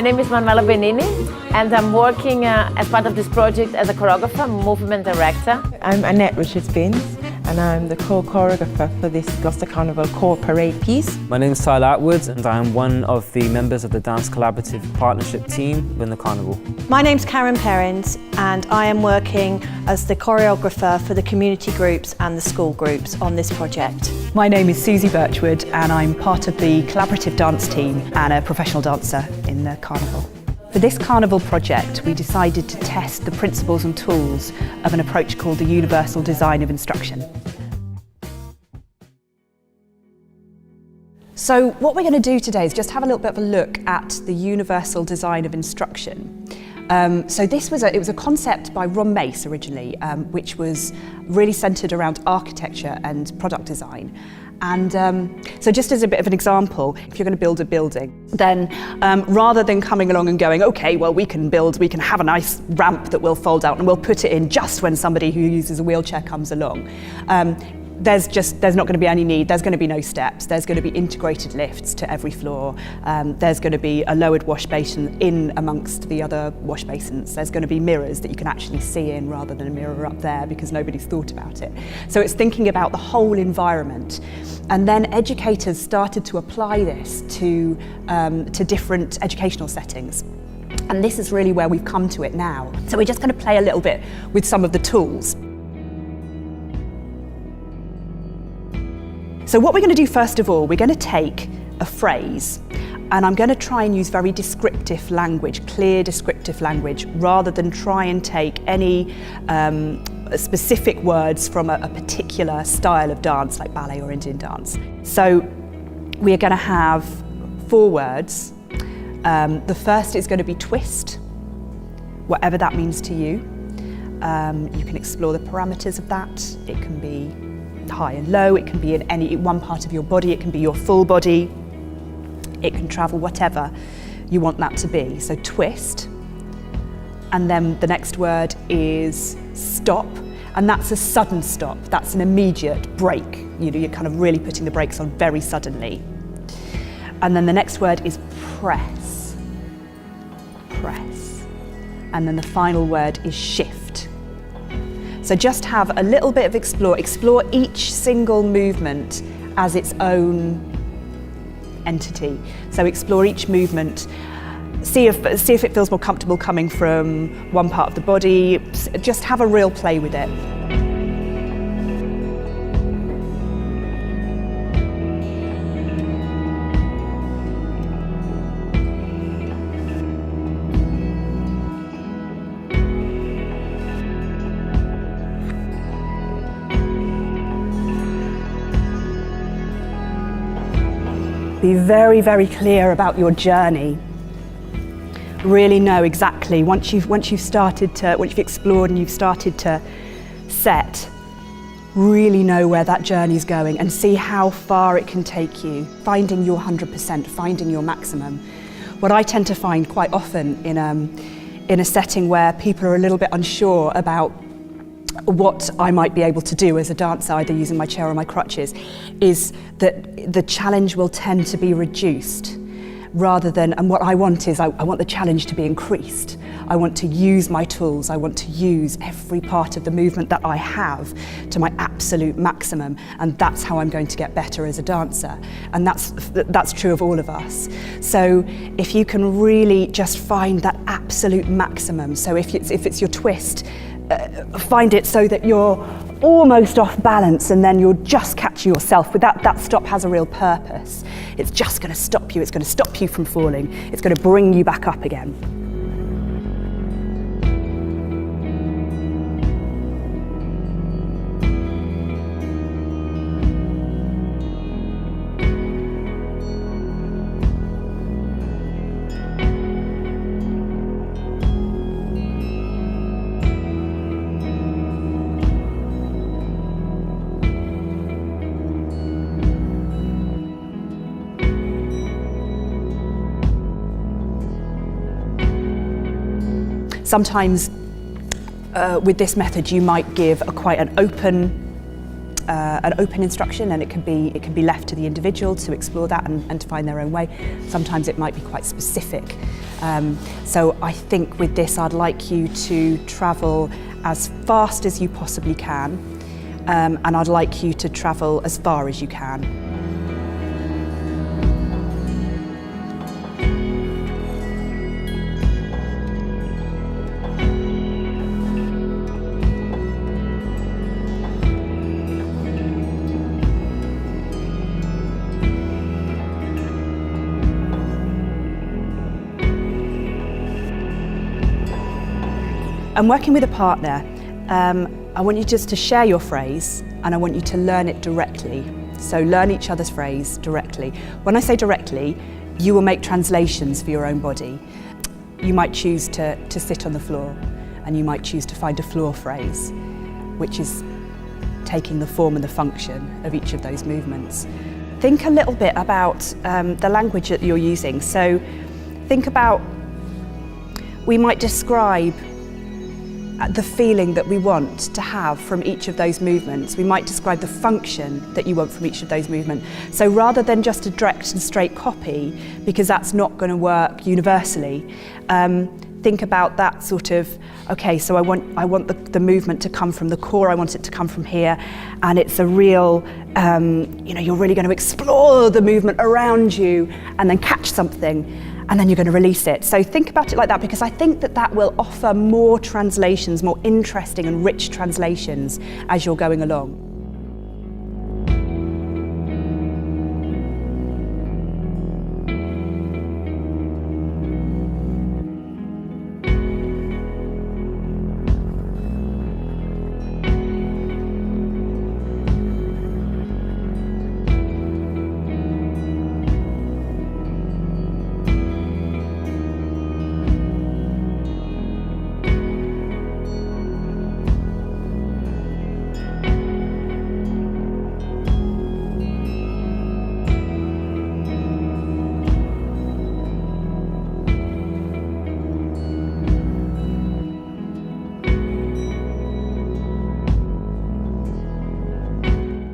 name is Manuela Benini, and I'm working as part of this project as a choreographer, movement director. I'm Annette Richards-Binns, and I'm the choreographer for this Gloucester Carnival core parade piece. My name is Tyler Atwood, and I am one of the members of the Dance Collaborative partnership team within the Carnival. My name's Karen Perrins, and I am working as the choreographer for the community groups and the school groups on this project. My name is Susie Birchwood, and I'm part of the collaborative dance team and a professional dancer in the Carnival. For this Carnival project, we decided to test the principles and tools of an approach called the Universal Design of Instruction. So what we're going to do today is just have a little bit of a look at the Universal Design of Instruction. So this was it was a concept by Ron Mace originally, which was really centred around architecture and product design. And so just as a bit of an example, if you're going to build a building, then rather than coming along and going, okay, well, we can have a nice ramp that we'll fold out and we'll put it in just when somebody who uses a wheelchair comes along. There's not going to be any need. There's going to be no steps. There's going to be integrated lifts to every floor. There's going to be a lowered wash basin in amongst the other wash basins. There's going to be mirrors that you can actually see in rather than a mirror up there because nobody's thought about it. So it's thinking about the whole environment. And then educators started to apply this to different educational settings. And this is really where we've come to it now. So we're just going to play a little bit with some of the tools. So what we're going to do first of all, we're going to take a phrase and I'm going to try and use very descriptive language, clear descriptive language, rather than try and take any specific words from a particular style of dance like ballet or Indian dance. So we're going to have 4 words. The first is going to be twist, whatever that means to you. You can explore the parameters of that. It can be high and low, it can be in any one part of your body, it can be your full body, it can travel whatever you want that to be. So twist. And then the next word is stop, and that's a sudden stop, that's an immediate break. You're kind of really putting the brakes on very suddenly. And then the next word is press. Press. And then the final word is shift. So just have a little bit of explore each single movement as its own entity. So explore each movement, see if it feels more comfortable coming from one part of the body, just have a real play with it. Be very, very clear about your journey. Really know exactly, once you've explored and you've started to set, really know where that journey's going and see how far it can take you, finding your 100%, finding your maximum. What I tend to find quite often in a setting where people are a little bit unsure about what I might be able to do as a dancer, either using my chair or my crutches, is that the challenge will tend to be reduced rather than, and what I want is, I want the challenge to be increased. I want to use my tools, I want to use every part of the movement that I have to my absolute maximum, and that's how I'm going to get better as a dancer. And that's true of all of us. So if you can really just find that absolute maximum, so if it's your twist, find it so that you're almost off balance and then you'll just catch yourself. But that stop has a real purpose. It's just going to stop you. It's going to stop you from falling. It's going to bring you back up again. Sometimes with this method you might give quite an open an open instruction, and it can be left to the individual to explore that and to find their own way. Sometimes it might be quite specific. So I think with this I'd like you to travel as fast as you possibly can, and I'd like you to travel as far as you can. And working with a partner, I want you just to share your phrase, and I want you to learn it directly. So learn each other's phrase directly. When I say directly, you will make translations for your own body. You might choose to sit on the floor, and you might choose to find a floor phrase, which is taking the form and the function of each of those movements. Think a little bit about the language that you're using. So think about, we might describe the feeling that we want to have from each of those movements. We might describe the function that you want from each of those movements. So rather than just a direct and straight copy, because that's not going to work universally, think about that sort of, okay, so I want the movement to come from the core, I want it to come from here, and it's a real, you're really going to explore the movement around you and then catch something, and then you're going to release it. So think about it like that, because I think that will offer more translations, more interesting and rich translations as you're going along.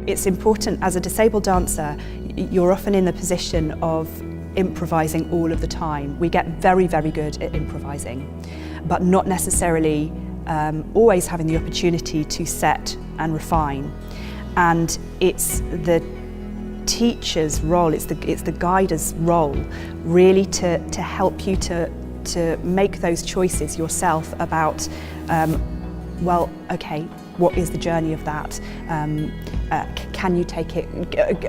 It's important as a disabled dancer, you're often in the position of improvising all of the time. We get very, very good at improvising, but not necessarily always having the opportunity to set and refine. And it's the teacher's role, it's the guider's role, really to help you to make those choices yourself about, well, okay, what is the journey of that? Can you take it,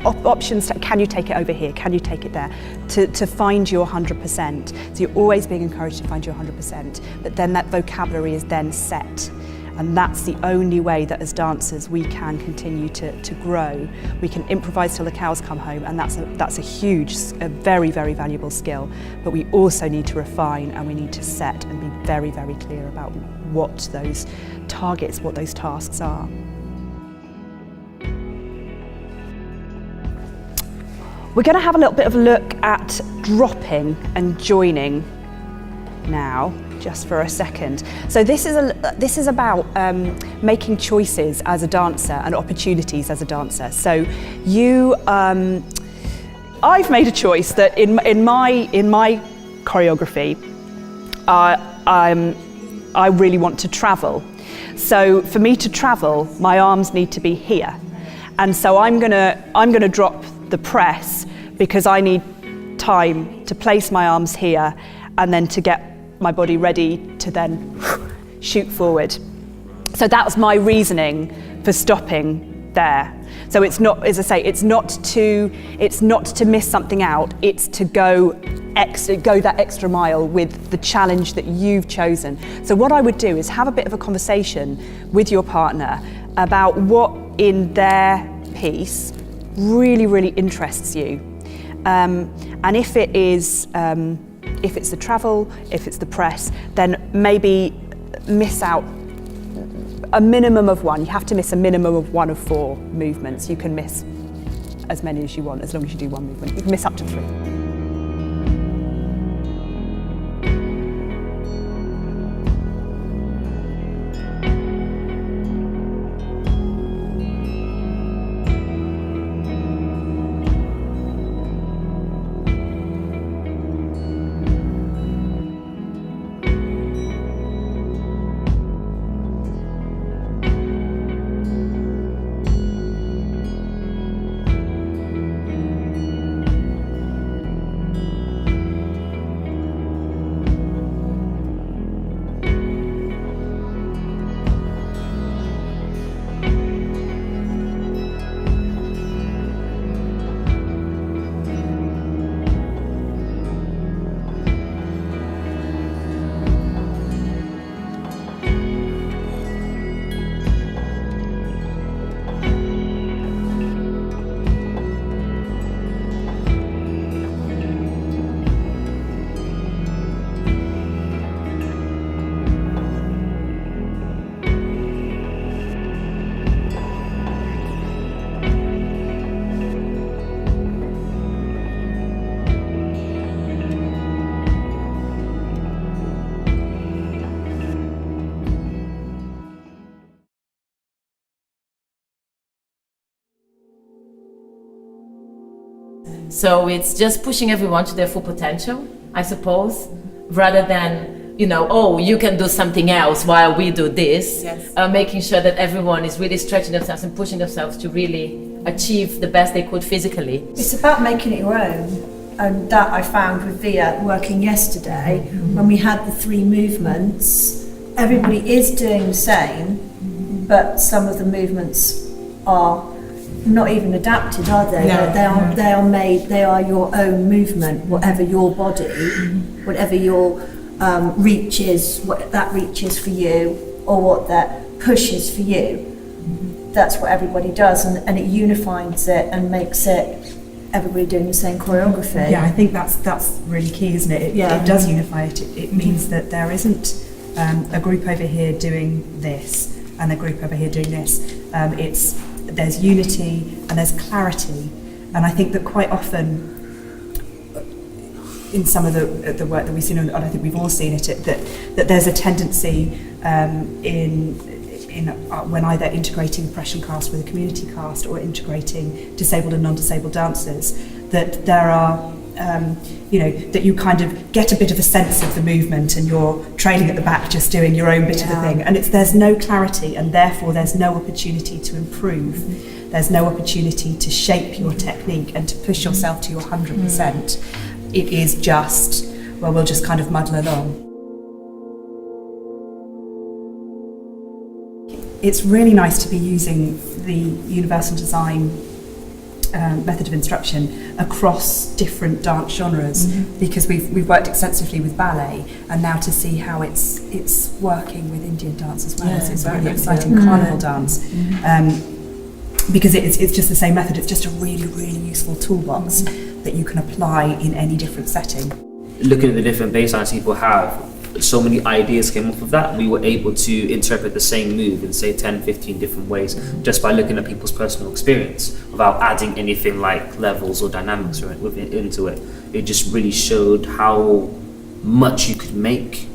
options, can you take it over here, can you take it there, to find your 100%. So you're always being encouraged to find your 100%, but then that vocabulary is then set. And that's the only way that as dancers we can continue to grow. We can improvise till the cows come home, and that's a huge, a very, very valuable skill. But we also need to refine, and we need to set and be very, very clear about what those targets, what those tasks are. We're going to have a little bit of a look at dropping and joining now, just for a second. So this is about making choices as a dancer and opportunities as a dancer. So I've made a choice that in my choreography, I really want to travel. So for me to travel, my arms need to be here, and so I'm gonna drop the press because I need time to place my arms here and then to get my body ready to then shoot forward. So that's my reasoning for stopping there. So it's not, as I say, it's not to miss something out. It's to go that extra mile with the challenge that you've chosen. So what I would do is have a bit of a conversation with your partner about what in their piece really, really interests you. And if it is, if it's the travel, if it's the press, then maybe miss out a minimum of one. You have to miss a minimum of 1 of 4 movements. You can miss as many as you want, as long as you do one movement. You can miss up to 3. So it's just pushing everyone to their full potential, I suppose, rather than, you know, oh, you can do something else while we do this. Yes. Making sure that everyone is really stretching themselves and pushing themselves to really achieve the best they could physically. It's about making it your own. And that I found with Via working yesterday, when we had the 3 movements, everybody is doing the same, but some of the movements are not even adapted, are they? No. They are made, they are your own movement, whatever your body, whatever your reach is, what that reach is for you, or what that push is for you. That's what everybody does, and it unifies it and makes it everybody doing the same choreography. Yeah, I think that's really key, isn't it? It does unify it. It means that there isn't a group over here doing this and a group over here doing this. There's unity and there's clarity, and I think that quite often in some of the work that we've seen, and I think we've all seen it, that there's a tendency when either integrating a profession cast with a community cast or integrating disabled and non-disabled dancers, that there are, that you kind of get a bit of a sense of the movement and you're trailing at the back just doing your own bit of the thing. And there's no clarity, and therefore there's no opportunity to improve. There's no opportunity to shape your technique and to push yourself to your 100%. It is just, well, we'll just kind of muddle along. It's really nice to be using the universal design method of instruction across different dance genres, because we've worked extensively with ballet, and now to see how it's working with Indian dance as well. It's really exciting. Carnival dance, because it's just the same method. It's just a really, really useful toolbox that you can apply in any different setting. Looking at the different baselines people have, so many ideas came off of that. We were able to interpret the same move in, say, 10, 15 different ways just by looking at people's personal experience without adding anything like levels or dynamics into it. It just really showed how much you could make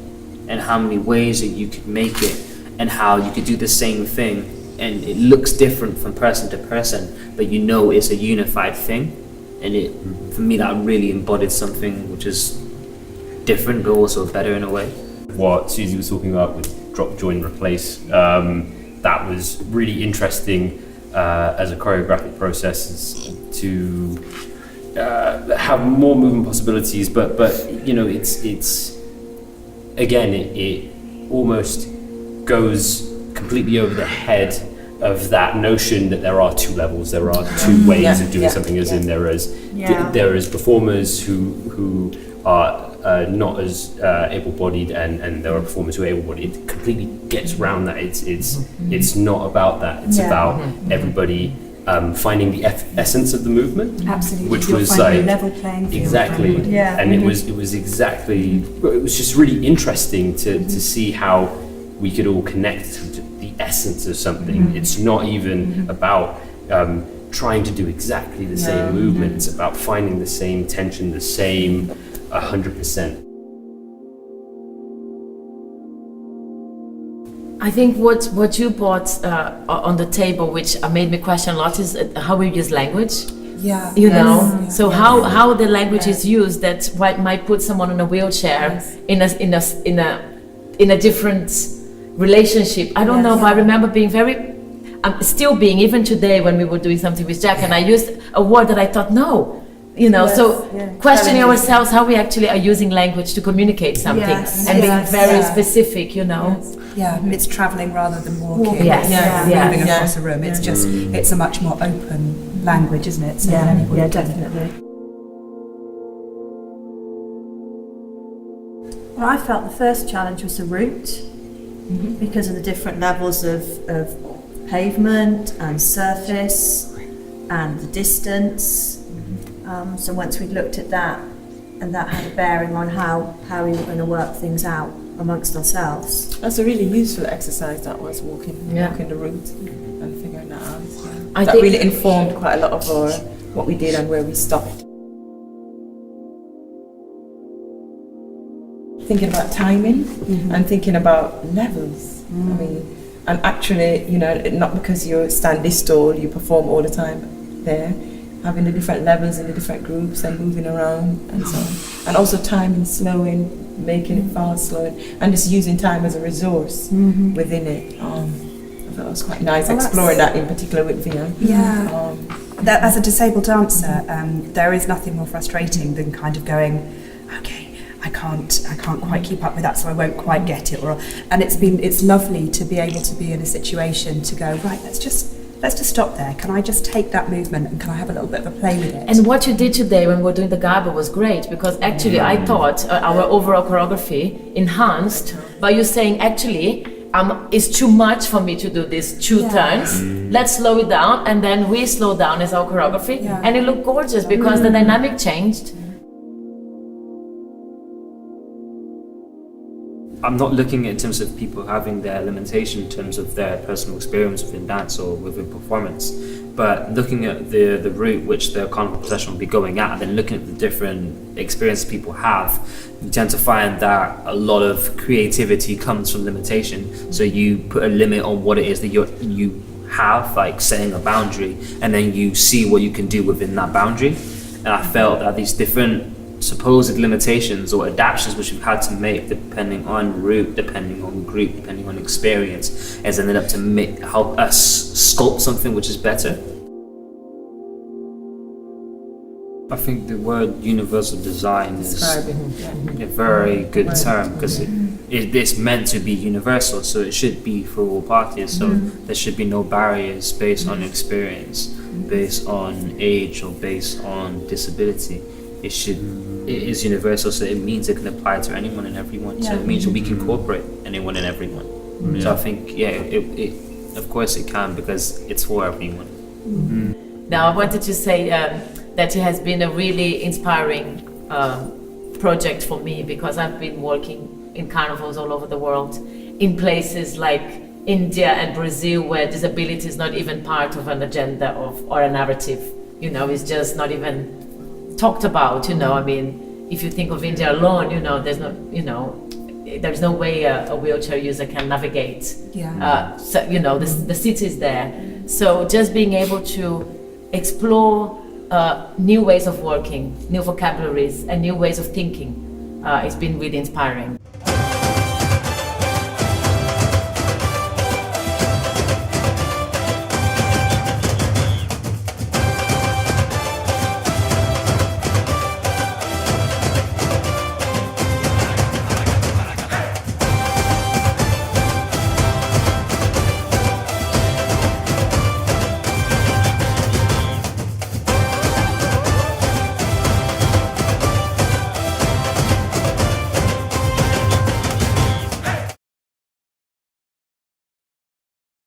and how many ways that you could make it, and how you could do the same thing and it looks different from person to person, but you know it's a unified thing. And it, for me, that really embodied something which is different but also better in a way. What Susie was talking about with drop, join, replace, that was really interesting as a choreographic process to have more movement possibilities, but you know, it's again, it almost goes completely over the head of that notion that there are 2 levels, there are 2 ways of doing something, as in there is performers who are not as able-bodied, and there are performers who are able-bodied. It completely gets around that. It's not about that. It's about everybody finding the essence of the movement. Absolutely. Which You're was finding like a level playing field. exactly. Yeah. And it was exactly. It was just really interesting to see how we could all connect to the essence of something. It's not even about trying to do exactly the same movement. It's about finding the same tension, the same 100%. I think what you brought on the table, which made me question a lot, is how we use language. Yeah. You know, so how the language is used that might put someone in a wheelchair in a different relationship. I don't know, but I remember being still being, even today when we were doing something with Jack, and I used a word that I thought, no. You know, questioning ourselves how we actually are using language to communicate something, and being very specific, you know. Yeah, it's travelling rather than walking. Yes. Moving across a room. It's just, it's a much more open language, isn't it? So anybody Definitely. Well, I felt the first challenge was the route, because of the different levels of pavement and surface and the distance. So once we'd looked at that, and that had a bearing on how we were going to work things out amongst ourselves. That's a really useful exercise, that was walking the route and figuring that out. I That think really informed quite a lot of what we did and where we stopped. Thinking about timing and thinking about levels. I mean, and actually, you know, not because you stand this tall, you perform all the time there. having the different levels and the different groups and moving around and so on. And also timing, slowing, making it fast, slowing, and just using time as a resource within it. I thought it was quite nice exploring that in particular with Vian. Yeah. That, as a disabled dancer, there is nothing more frustrating than kind of going, okay, I can't quite keep up with that, so I won't quite get it. And it's lovely to be able to be in a situation to go, right, let's just stop there. Can I just take that movement and can I have a little bit of a play with it? And what you did today when we were doing the garbo was great, because actually I thought our overall choreography enhanced by you saying, actually, it's too much for me to do these two turns. Let's slow it down, and then we slow down as our choreography, and it looked gorgeous because the dynamic changed. I'm not looking in terms of people having their limitation in terms of their personal experience within dance or within performance, but looking at the route which the carnival procession will be going at, and then looking at the different experiences people have, you tend to find that a lot of creativity comes from limitation. So you put a limit on what it is that you have, like setting a boundary, and then you see what you can do within that boundary. And I felt that these different supposed limitations or adaptations which we've had to make depending on route, depending on group, depending on experience, has ended up to help us sculpt something which is better. I think the word universal design is a very good term, because it's meant to be universal, so it should be for all parties. So there should be no barriers based on experience, based on age, or based on disability. It is universal, so it means it can apply to anyone and everyone. So it means we can incorporate anyone and everyone. So I think, it of course it can, because it's for everyone. Now I wanted to say that it has been a really inspiring project for me, because I've been working in carnivals all over the world, in places like India and Brazil, where disability is not even part of an agenda or a narrative. It's just not even talked about. I mean, if you think of India alone, there's no way a wheelchair user can navigate. So the city is there. So just being able to explore new ways of working, new vocabularies, and new ways of thinking, it's been really inspiring.